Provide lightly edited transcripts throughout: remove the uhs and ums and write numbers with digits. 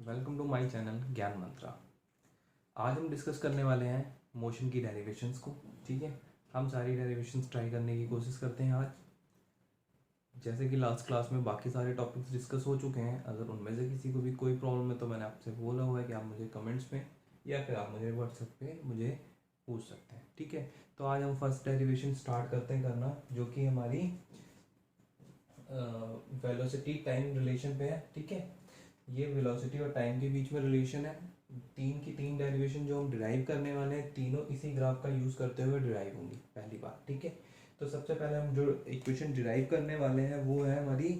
Welcome to my channel ज्ञान मंत्रा। आज हम डिस्कस करने वाले हैं मोशन की डेरिवेशंस को। ठीक है, हम सारी डेरिवेशंस ट्राई करने की कोशिश करते हैं आज। जैसे कि लास्ट क्लास में बाकी सारे टॉपिक्स डिस्कस हो चुके हैं। अगर उनमें से किसी को भी कोई प्रॉब्लम है तो मैंने आपसे बोला हुआ है कि आप मुझे कमेंट्स में या फिर आप मुझे व्हाट्सएप पे मुझे पूछ सकते हैं। ठीक है, तो आज हम फर्स्ट डेरिवेशन स्टार्ट करते हैं करना, जो कि हमारी वेलोसिटी टाइम रिलेशन पे है। ठीक है, ये वेलोसिटी और टाइम के बीच में रिलेशन है। तीन की तीन डेरिवेशन जो हम डिराइव करने वाले हैं, तीनों इसी ग्राफ का यूज करते हुए डिराइव होंगी पहली बार। ठीक है, तो सबसे पहले हम जो इक्वेशन डिराइव करने वाले हैं वो है हमारी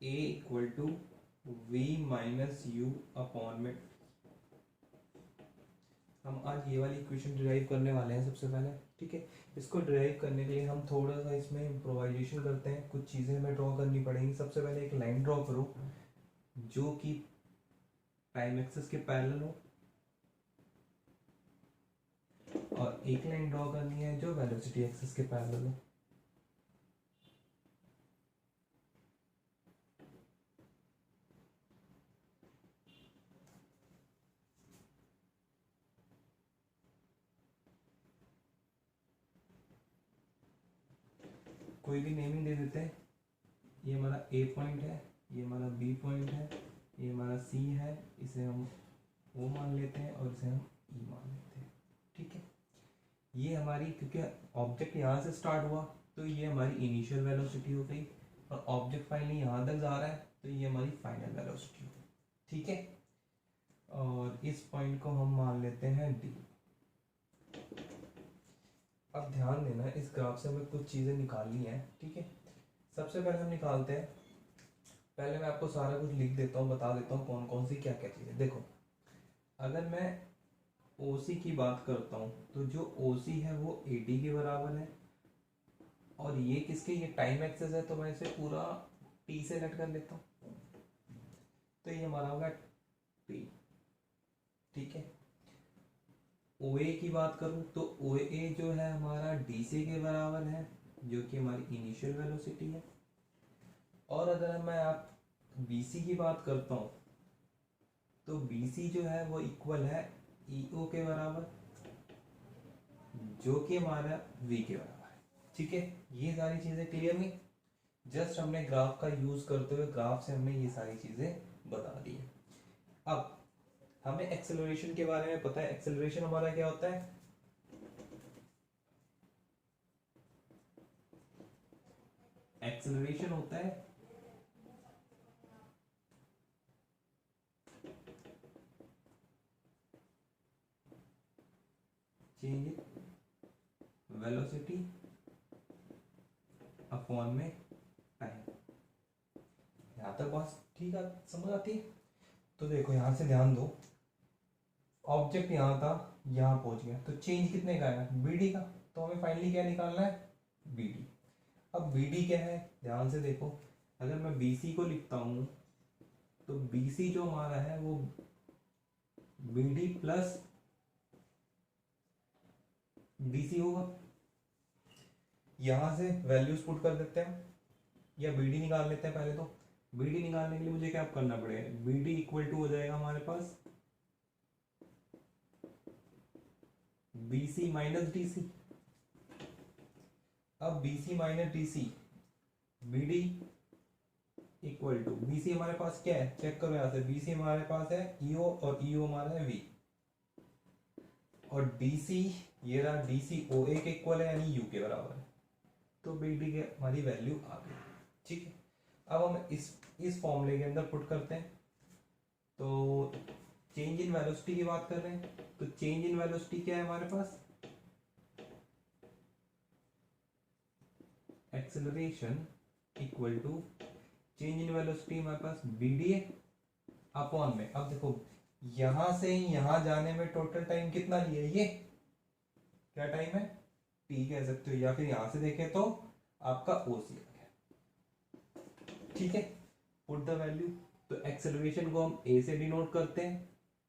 a equal to v minus u upon में। हम आज ये वाली इक्वेशन डिराइव करने वाले हैं सबसे पहले। ठीक है, इसको डिराइव करने के लिए हम थोड़ा सा इसमें इम्प्रोवाइजेशन करते हैं। कुछ चीज़ें हमें ड्रॉ करनी पड़ेंगी। सबसे पहले एक लाइन ड्रॉ करो जो कि टाइम एक्सिस के पैरेलल हो, और एक लाइन ड्रॉ करनी है जो वेलोसिटी एक्सिस के पैरेलल हो। कोई भी नेमिंग दे देते हैं। ये हमारा ए पॉइंट है, ये हमारा बी पॉइंट है, ये हमारा सी है। इसे हम ओ मान लेते हैं और इसे हम ई मान लेते हैं। ठीक है, ये हमारी, क्योंकि ऑब्जेक्ट यहाँ से स्टार्ट हुआ तो ये हमारी इनिशियल वेलोसिटी हो गई, और ऑब्जेक्ट फाइनली यहाँ तक जा रहा है तो ये हमारी फाइनल वेलोसिटी हो गई। ठीक है, और इस पॉइंट को हम मान लेते हैं डी। अब ध्यान देना, इस ग्राफ से हमें कुछ चीज़ें निकालनी है। ठीक है, सबसे पहले हम निकालते हैं। पहले मैं आपको सारा कुछ लिख देता हूँ, बता देता हूँ कौन कौन सी क्या क्या चीज़ें। देखो, अगर मैं OC की बात करता हूँ तो जो OC है वो AD के बराबर है, और ये किसके, ये टाइम एक्सेस है तो मैं इसे पूरा T से कट कर लेता हूँ, तो ये हमारा होगा T। ठीक है, OA की बात करूँ तो OA जो है हमारा DC के बराबर है, जो कि हमारी इनिशियल वेलोसिटी है। और अगर मैं आप BC की बात करता हूँ तो BC जो है वो इक्वल है EO के बराबर, जो कि हमारा V के बराबर है। ठीक है, ये सारी चीज़ें क्लियर नहीं, जस्ट हमने ग्राफ का यूज करते हुए ग्राफ से हमने ये सारी चीज़ें बता दी है। अब हमें एक्सेलरेशन के बारे में पता है। एक्सेलरेशन हमारा क्या होता है, एक्सेलरेशन होता है चेंज इन वेलोसिटी अपॉन में टाइम। यहां तक बात ठीक है, समझ आती है? तो देखो, यहां से ध्यान दो, ऑब्जेक्ट यहाँ था, यहाँ पहुंच गया, तो चेंज कितने का है, BD का। तो हमें फाइनली क्या निकालना है, BD। अब BD क्या है, ध्यान से देखो। अगर मैं BC को लिखता हूं तो BC जो हमारा है वो BD प्लस DC होगा। यहां से वैल्यूज पुट कर देते हैं, या BD निकाल लेते हैं। पहले तो BD निकालने के लिए मुझे क्या करना पड़ेगा, BD इक्वल टू हो जाएगा हमारे पास BC माइनस DC। अब BC minus DC, BD equal to, BC हमारे पास क्या है, चेक करो यहाँ से। BC हमारे पास है EO, और EO हमारा है V, और DC, ये रहा DC OA के इक्वल है, यानी U के बराबर है। तो BD के हमारी वैल्यू आ गई। ठीक है, अब हम इस फॉर्मूले के अंदर पुट करते हैं। तो चेंज इन वेलोसिटी की बात कर रहे हैं, तो चेंज इन वेलोसिटी क्या है हमारे पास, acceleration equal to change in velocity हमारे पास BD है अपॉन में। अब देखो, यहां से यहां जाने में टोटल टाइम कितना लिया, ये क्या टाइम है, T कह सकते हो, या फिर यहां से देखें तो आपका OC आ गया। ठीक है, पुट द वैल्यू। तो एक्सेलरेशन को हम A से डिनोट करते हैं।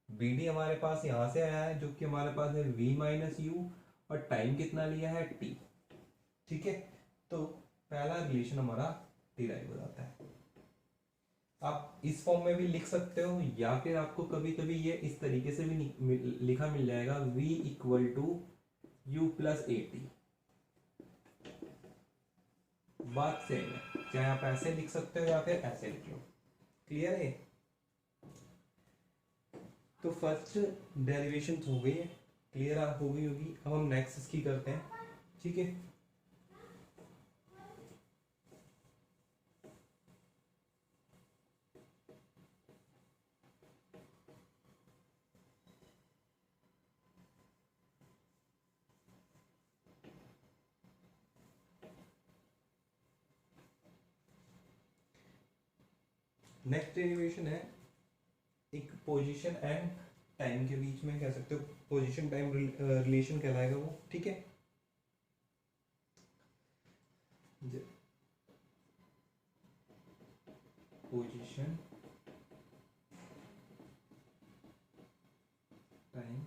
BD हमारे पास यहां से आया है, जो कि हमारे पास है V माइनस यू, और टाइम कितना लिया है, T। ठीक है, तो पहला रिलेशन हमारा डिराइव हो जाता है। आप इस फॉर्म में भी लिख सकते हो, या फिर आपको कभी कभी ये इस तरीके से भी लिखा मिल जाएगा, v equal to u plus a t. बात सेम है, चाहे आप ऐसे लिख सकते हो या फिर ऐसे लिख लो। क्लियर है? तो फर्स्ट डेरिवेशन हो गई है, क्लियर हो गई होगी। अब हम नेक्स्ट इसकी करते हैं, ठीक है। नेक्स्ट डेरिवेशन है एक पोजीशन एंड टाइम के बीच में, कह सकते हो पोजीशन टाइम रिलेशन कहलाएगा वो, ठीक है। पोजीशन टाइम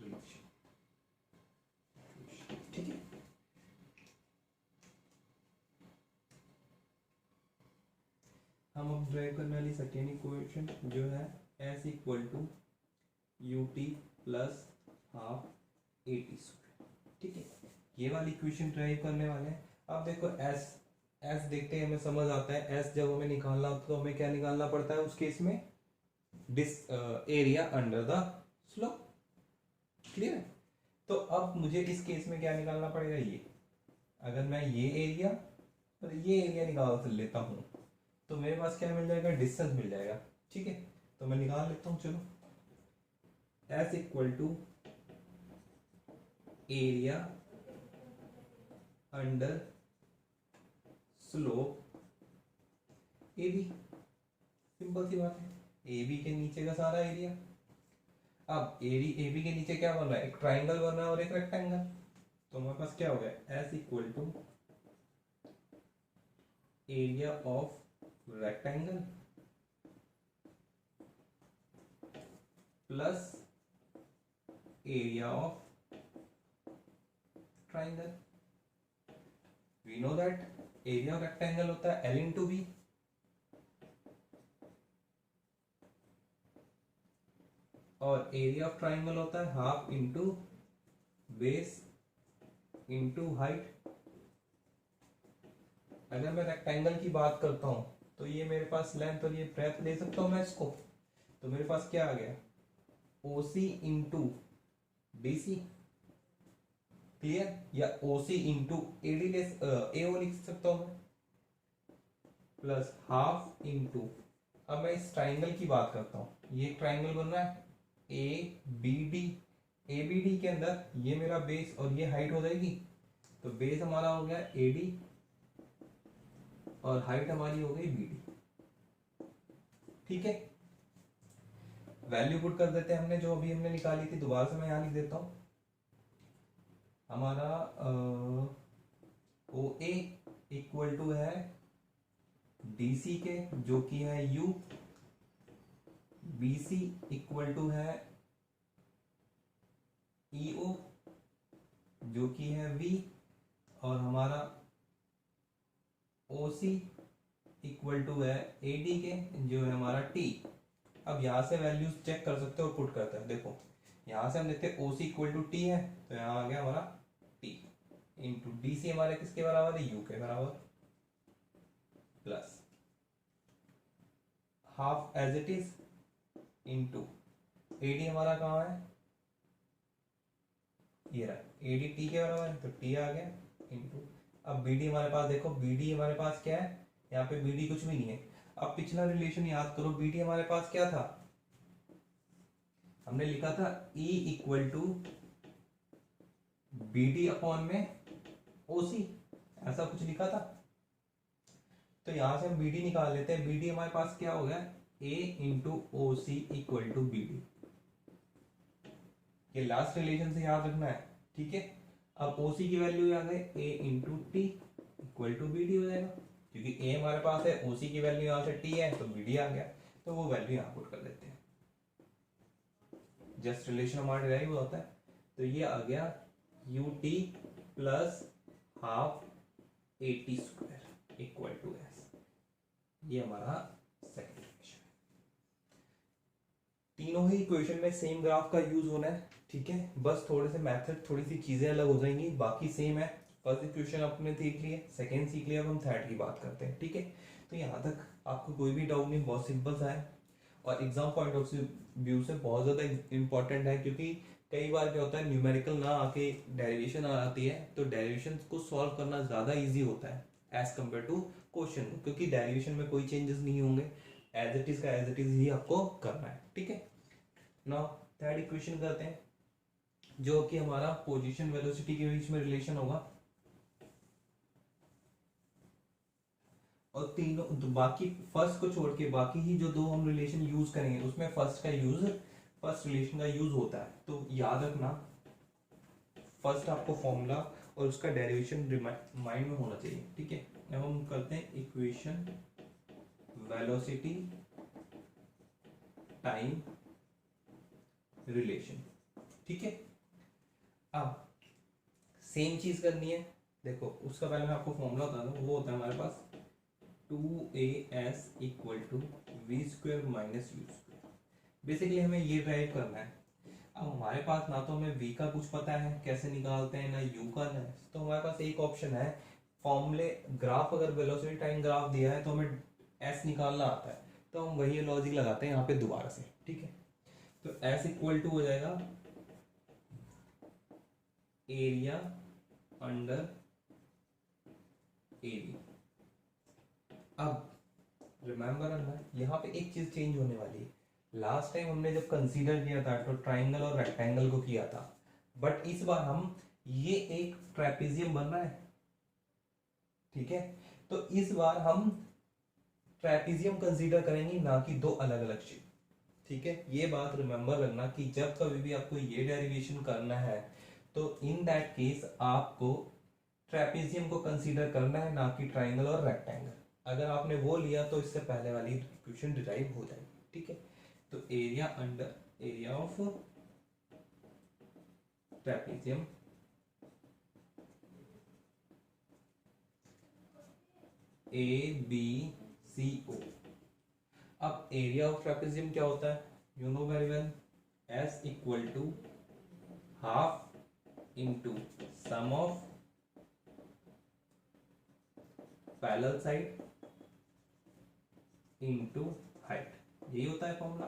रिलेशन, ठीक है। हम अब ड्राइव करने वाली सेकेंड इक्वेशन जो है s equal to u t plus half a t square, ठीक है। ये वाली इक्वेशन ड्राइव करने वाले हैं। अब देखो s देखते हैं, हमें समझ आता है s जब हमें निकालना होता है तो हमें क्या निकालना पड़ता है उस केस में, area under the slope. Clear है? तो अब मुझे इस केस में क्या निकालना पड़ेगा, ये अगर मैं ये एरिया और ये एरिया निकाल लेता हूं तो मेरे पास क्या मिल जाएगा, डिस्टेंस मिल जाएगा, ठीक है। तो मैं निकाल लेता हूं, चलो। s equal to area under slope A B. Simple सी बात है, ए बी के नीचे का सारा एरिया। अब ए बी के नीचे क्या बन रहा है, एक ट्राइंगल बन रहा है और एक रेक्टेंगल। तो हमारे पास क्या हो गया, s equal to area of rectangle plus area of triangle. We know that area of rectangle होता है L इंटू बी, और एरिया ऑफ ट्राइंगल होता है half into base into height. अगर मैं रेक्टेंगल की बात करता हूं तो ये मेरे पास लेंथ और ये ब्रेथ ले सकता हूं मैं इसको, तो मेरे पास क्या आ गया, OC इंटू BC। क्लियर? या OC इंटू AD AO लिख सकता हूं मैं, प्लस हाफ इंटू, अब मैं इस ट्राइंगल की बात करता हूं, ये ट्राइंगल बन रहा है ABD। ABD के अंदर ये मेरा बेस और ये हाइट हो जाएगी, तो बेस हमारा हो गया AD और हाइट हमारी हो गई BD, ठीक है। वैल्यू पुट कर देते हैं हमने जो अभी हमने निकाली थी, दोबारा से मैं यहां लिख देता हूं। हमारा OA इक्वल टू है DC के जो कि है U, BC इक्वल टू है EO जो कि है V, और हमारा OC इक्वल टू है AD के जो है हमारा T। अब यहां से वैल्यूज चेक कर सकते हो और पुट करते हैं। देखो यहां से हम देखते हैं OC इक्वल टू T है, तो यहां आ गया हमारा T इंटू DC हमारे किसके बराबर है, U के बराबर, plus half as it is into AD हमारा कहाँ है, ये रहा, AD T के बराबर है तो T आ गया इंटू, अब BD हमारे पास देखो, BD हमारे पास क्या है, यहाँ पे BD कुछ भी नहीं है। अब पिछला रिलेशन याद करो, BD हमारे पास क्या था, हमने लिखा था E equal to BD upon में OC, ऐसा कुछ लिखा था। तो यहां से हम BD निकाल लेते हैं। BD हमारे पास क्या हो गया, A into OC equal to BD। ये लास्ट रिलेशन से याद रखना है, ठीक है। अब OC की वैल्यू आ गई A into t equal to BD हो जाएगा, क्योंकि A हमारे पास है, OC की वैल्यू यहाँ से T है तो BD आ गया, तो वो वैल्यू यहाँ पुट कर देते हैं। जस्ट रिलेशन हमारा डिराइव होता है, तो ये आ गया UT plus half AT square. Equal to s. ये हमारा सेकंड इक्वेशन। तीनों ही इक्वेशन में सेम ग्राफ का यूज होना है, ठीक है। बस थोड़े से मेथड, थोड़ी सी चीजें अलग हो जाएंगी, बाकी सेम है। फर्स्ट इक्वेशन आपने सीख लिए, सेकंड सीख लिया, अब हम थर्ड की बात करते हैं, ठीक है। तो यहाँ तक आपको कोई भी डाउट नहीं, बहुत सिंपल सा है और एग्जाम पॉइंट ऑफ व्यू से बहुत ज्यादा इंपॉर्टेंट है, क्योंकि कई बार क्या होता है न्यूमेरिकल ना आके डेरिवेशन आ जाती है, तो डेरिवेशन को सॉल्व करना ज्यादा इजी होता है एज कम्पेयर टू क्वेश्चन, क्योंकि डेरिवेशन में कोई चेंजेस नहीं होंगे, एज इट इज का एज इट इज ही आपको करना है, ठीक है। नाउ थर्ड इक्वेशन करते हैं, जो कि हमारा पोजीशन वेलोसिटी के बीच में रिलेशन होगा, और तीनों तो बाकी फर्स्ट को छोड़ के बाकी ही जो दो हम रिलेशन यूज करेंगे उसमें फर्स्ट रिलेशन का यूज होता है। तो याद रखना, फर्स्ट आपको फॉर्मूला और उसका डेरिवेशन माइंड में होना चाहिए, ठीक है। अब हम करते हैं इक्वेशन वेलोसिटी टाइम रिलेशन, ठीक है। अब सेम चीज करनी है, देखो उसका पहले मैं आपको फॉर्मूला बता दूं, वो होता है हमारे पास 2as equal to v square minus u square. Basically हमें ये ड्राइव करना है। अब हमारे पास ना तो हमें v का कुछ पता है कैसे निकालते हैं, ना u का है, तो हमारे पास एक ऑप्शन है फॉर्मूले ग्राफ, अगर वेलोसिटी टाइम ग्राफ दिया है तो हमें s निकालना आता है, तो हम वही लॉजिक लगाते हैं यहाँ पे दोबारा से, ठीक है। तो s इक्वल टू हो जाएगा एरिया अंडर एरिया। अब रिमेंबर रखना, यहाँ पे एक चीज चेंज होने वाली है। लास्ट टाइम हमने जब कंसीडर किया था तो ट्राइंगल और रेक्टेंगल को किया था, बट इस बार हम ये एक ट्रेपेजियम बन रहा है, ठीक है। तो इस बार हम ट्रेपेजियम कंसीडर करेंगे, ना कि दो अलग अलग शेप, ठीक है। ये बात रिमेंबर रखना कि जब कभी भी आपको ये डेरिवेशन करना है तो इन दैट केस आपको ट्रेपेजियम को कंसीडर करना है, ना कि ट्राइंगल और रेक्टेंगल। अगर आपने वो लिया तो इससे पहले वाली इक्वेशन डिराइव हो जाएगी, ठीक है। तो area under area of trapezium ABCO। अब एरिया ऑफ ट्रेपेजियम क्या होता है, you know very well, S equal to half into sum of parallel side into height, यही होता है फॉर्मूला,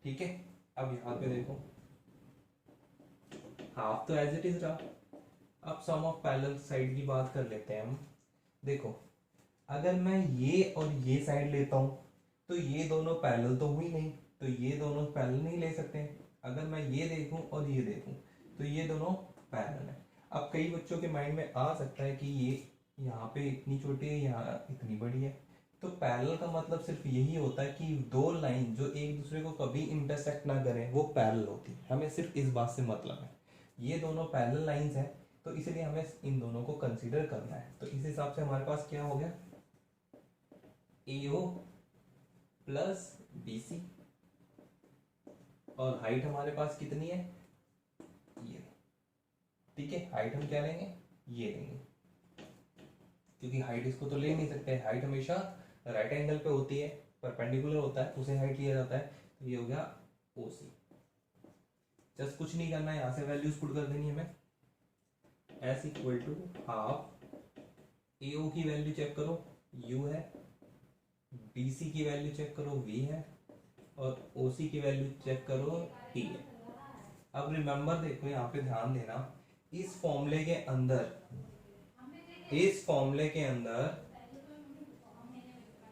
ठीक है। अब यहां पे देखो हाफ तो एज इट इज रहा, अब सम ऑफ पैरेलल साइड की बात कर लेते हैं हम। देखो अगर मैं ये और ये साइड लेता हूं तो ये दोनों पैरेलल तो हुई नहीं, तो ये दोनों पैरेलल नहीं ले सकते। अगर मैं ये देखूं और ये देखूं तो ये दोनों पैरेलल है। अब कई बच्चों के माइंड में आ सकता है कि ये यहाँ पे इतनी छोटी है, यहाँ इतनी बड़ी है, तो पैरेलल का मतलब सिर्फ यही होता है कि दो लाइन जो एक दूसरे को कभी इंटरसेक्ट ना करें वो पैरेलल होती है। हमें सिर्फ इस बात से मतलब है, ये दोनों पैरेलल लाइंस हैं, तो इसलिए हमें इन दोनों को कंसीडर करना है। तो इस हिसाब से हमारे पास क्या हो गया, AO प्लस BC, और हाइट हमारे पास कितनी है, ये, ठीक है। हाइट हम क्या लेंगे, ये लेंगे, क्योंकि हाइट इसको तो ले नहीं सकते, हाइट हमेशा राइट एंगल पे होती है, परपेंडिकुलर होता है, उसे हाइट लिया जाता है। तो ये हो गया OC। जस्ट कुछ नहीं करना है, यहां से वैल्यूज पुट कर देनी है हमें। S equal to half, AO की वैल्यू चेक करो U है, BC की वैल्यू चेक करो V है, और OC की वैल्यू चेक करो T है। अब रिमेंबर देखो, यहाँ पे ध्यान देना, इस फॉर्मूले के अंदर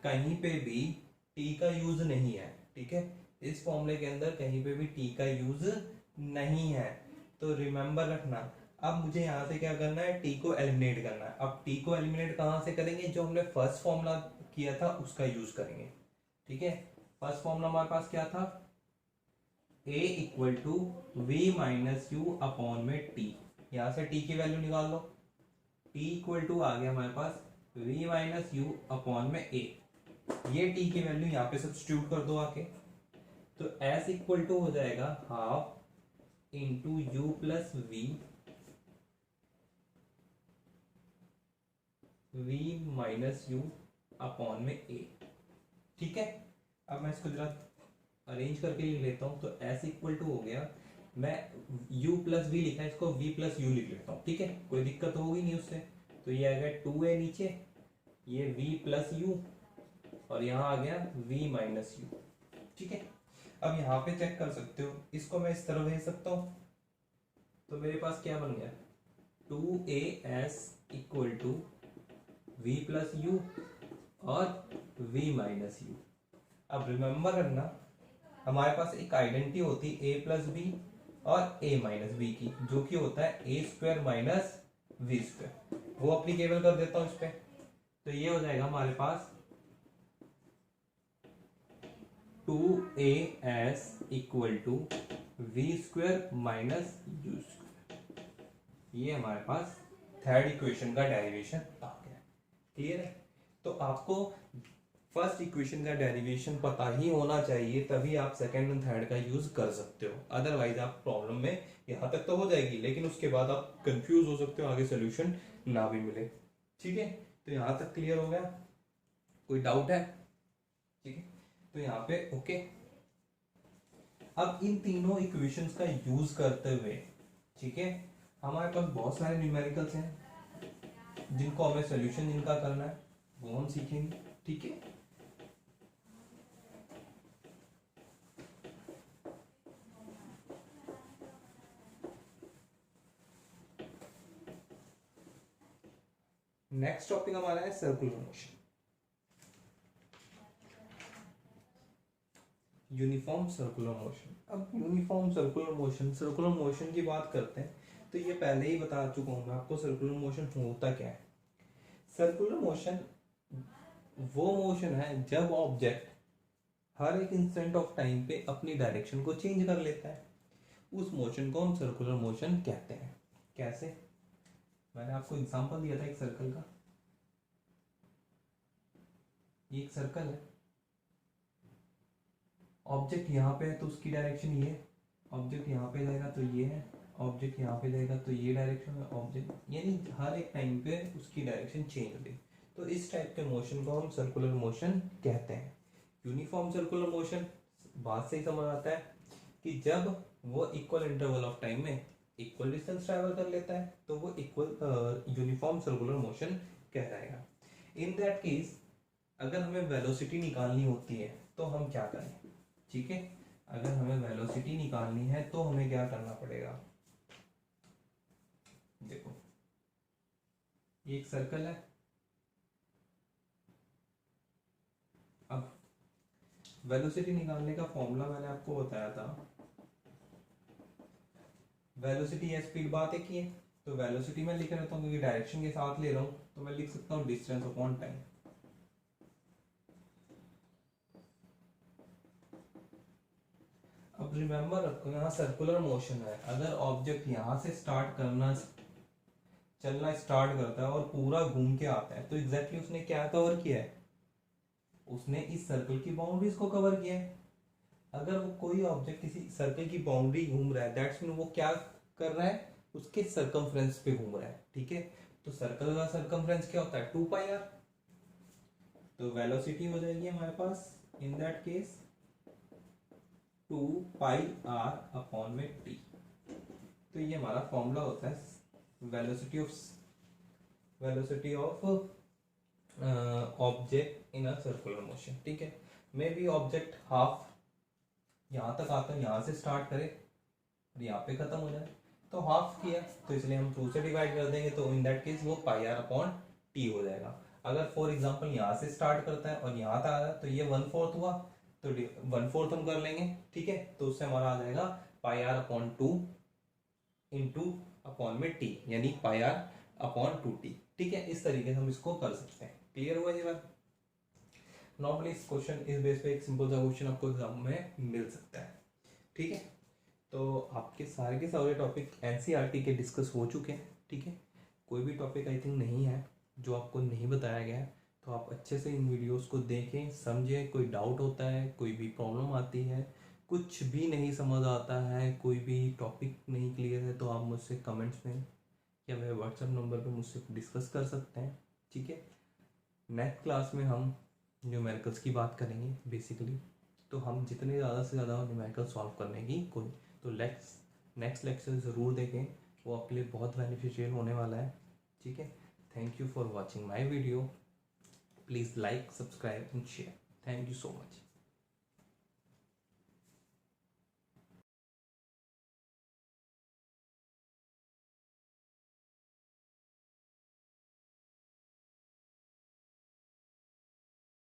कहीं पे भी T का यूज नहीं है, ठीक है। इस फॉर्मूले के अंदर कहीं पे भी T का यूज नहीं है, तो रिमेंबर रखना। अब मुझे यहाँ से क्या करना है, T को एलिमिनेट करना है। अब T को एलिमिनेट कहाँ से करेंगे, जो हमने फर्स्ट फॉर्मूला किया था उसका यूज करेंगे, ठीक है। फर्स्ट फॉर्मूला हमारे पास क्या था, A equal to v minus u upon में T। यहाँ से T की वैल्यू निकाल लो, T इक्वल टू आ गया हमारे पास v माइनस यू अपॉन में A। ये T की वैल्यू यहाँ पे सब्स्टिट्यूट कर दो आके, तो S इक्वल टू हो जाएगा half into u plus v v minus u upon में a, ठीक है। अब मैं इसको जरा अरेंज करके लिख लेता हूँ, तो s इक्वल टू हो गया, मैं u प्लस वी लिखा है, इसको v प्लस यू लिख लेता हूँ, ठीक है, कोई दिक्कत होगी नहीं उससे। तो ये आ गया 2a नीचे, ये v प्लस यू, और यहाँ आ गया v माइनस यू, ठीक है। अब यहाँ पे चेक कर सकते हो, इसको मैं इस तरह भेज सकता हूँ, तो मेरे पास क्या बन गया, 2as equal to v plus u और v माइनस यू। अब रिमेंबर रखना, हमारे पास एक आइडेंटिटी होती है a प्लस बी और a माइनस बी की, जो कि होता है a square minus b square, वो अप्लीकेबल कर देता हूँ इस पे। तो ये हो जाएगा हमारे पास 2as equal to v square minus u square. ये हमारे पास थर्ड इक्वेशन का डेरिवेशन आ गया। क्लियर है? तो आपको फर्स्ट इक्वेशन का डेरिवेशन पता ही होना चाहिए, तभी आप सेकंड एंड थर्ड का यूज कर सकते हो, अदरवाइज आप प्रॉब्लम में यहाँ तक तो हो जाएगी, लेकिन उसके बाद आप कंफ्यूज हो सकते हो, आगे सोल्यूशन ना भी मिले। ठीक है, तो यहाँ तक क्लियर हो गया? कोई डाउट है? ठीक है, तो यहाँ पे ओके। अब इन तीनों इक्वेशंस का यूज करते हुए, ठीक है, हमारे पास बहुत सारे न्यूमेरिकल्स हैं जिनको हमें सोल्यूशन जिनका करना है वो हम सीखेंगे। ठीक है, नेक्स्ट टॉपिक हमारा है circular motion, uniform circular motion. अब यूनिफॉर्म सर्कुलर मोशन की बात करते हैं, तो ये पहले ही बता चुका हूं मैं आपको सर्कुलर मोशन होता क्या है। सर्कुलर मोशन वो मोशन है जब ऑब्जेक्ट हर एक इंस्टेंट ऑफ टाइम पे अपनी डायरेक्शन को चेंज कर लेता है, उस मोशन को हम सर्कुलर मोशन कहते हैं। कैसे? मैंने आपको एग्जांपल दिया था एक सर्कल का, ये एक सर्कल है, ऑब्जेक्ट यहाँ पे है तो उसकी डायरेक्शन ये है, ऑब्जेक्ट यहाँ पे जाएगा तो ये है, ऑब्जेक्ट यहाँ पे जाएगा तो ये डायरेक्शन है, ऑब्जेक्ट यानी हर एक टाइम पे उसकी डायरेक्शन चेंज होगी। तो इस टाइप के मोशन को हम सर्कुलर मोशन कहते हैं। यूनिफॉर्म सर्कुलर मोशन बात से ही समझ आता है कि जब वो इक्वल इंटरवल ऑफ टाइम में इक्वल डिस्टेंस ट्रैवल कर लेता है तो वो इक्वल यूनिफॉर्म सर्कुलर मोशन कहलाएगा। इन दैट केस अगर हमें वेलोसिटी निकालनी होती है तो हम क्या करें? ठीक है, अगर हमें वेलोसिटी निकालनी है तो हमें क्या करना पड़ेगा? देखो, ये एक सर्कल है, अब वेलोसिटी निकालने का फॉर्मूला मैंने आपको बताया था, वेलोसिटी या स्पीड बात एक ही है, तो वेलोसिटी मैं लिख रहता हूँ क्योंकि डायरेक्शन के साथ ले रहा हूँ, तो मैं लिख सकता हूँ डिस्टेंस अपॉन टाइम। अब रिमेंबर रखो, यहाँ सर्कुलर मोशन है, अगर ऑब्जेक्ट यहाँ से चलना स्टार्ट करता है और पूरा घूम के आता है, तो एग्जैक्टली उसने क्या कवर किया है? उसने इस सर्कल की बाउंड्रीज को कवर किया है। अगर वो कोई ऑब्जेक्ट किसी सर्कल की बाउंड्री घूम रहा है, दैट्स मीन वो क्या कर रहा है? उसके सर्कमफ्रेंस पे घूम रहा है। ठीक है, तो सर्कल का सर्कमफ्रेंस क्या होता है? 2πr। तो वेलोसिटी हो जाएगी हमारे पास in that case 2πr upon में t। तो ये हमारा फॉर्मूला होता है velocity of object in a circular motion. ठीक है, मे बी ऑब्जेक्ट हाफ यहाँ तक आता है, यहाँ से स्टार्ट करे और यहाँ पे खत्म हो जाए, तो हाफ किया तो इसलिए हम 2 से डिवाइड कर देंगे, तो इन दैट केस वो πr अपॉन t हो जाएगा। अगर फॉर एग्जांपल यहाँ से स्टार्ट करता है और यहाँ तक आ रहा है, तो ये 1/4 हुआ, तो 1/4 हम कर लेंगे। ठीक है, तो उससे हमारा आ जाएगा πr अपॉन 2 इंटू अपॉन में t, यानी πr अपॉन 2t। ठीक है, इस तरीके से हम इसको कर सकते हैं। क्लियर हुआ ये बात? नॉर्मली इस क्वेश्चन इस बेस पे एक सिंपल सा क्वेश्चन आपको एग्जाम में मिल सकता है। ठीक है, तो आपके सारे के सारे टॉपिक एनसीईआरटी के डिस्कस हो चुके हैं। ठीक है, कोई भी टॉपिक आई थिंक नहीं है जो आपको नहीं बताया गया है, तो आप अच्छे से इन वीडियोस को देखें, समझें। कोई डाउट होता है, कोई भी प्रॉब्लम आती है, कुछ भी नहीं समझ आता है, कोई भी टॉपिक नहीं क्लियर है, तो आप मुझसे कमेंट्स में या मेरे व्हाट्सएप नंबर पे मुझसे डिस्कस कर सकते हैं। ठीक है। नेक्स्ट क्लास में हम न्यूमेरिकल्स की बात करेंगे बेसिकली। तो हम जितने ज़्यादा से ज़्यादा न्यूमेरिकल सॉल्व करने की कोई तो नेक्स्ट लेक्चर ज़रूर देखें, वो आपके लिए बहुत बेनिफिशियल होने वाला है। ठीक है। Thank you for watching my video. Please like, subscribe and share. Thank you so much.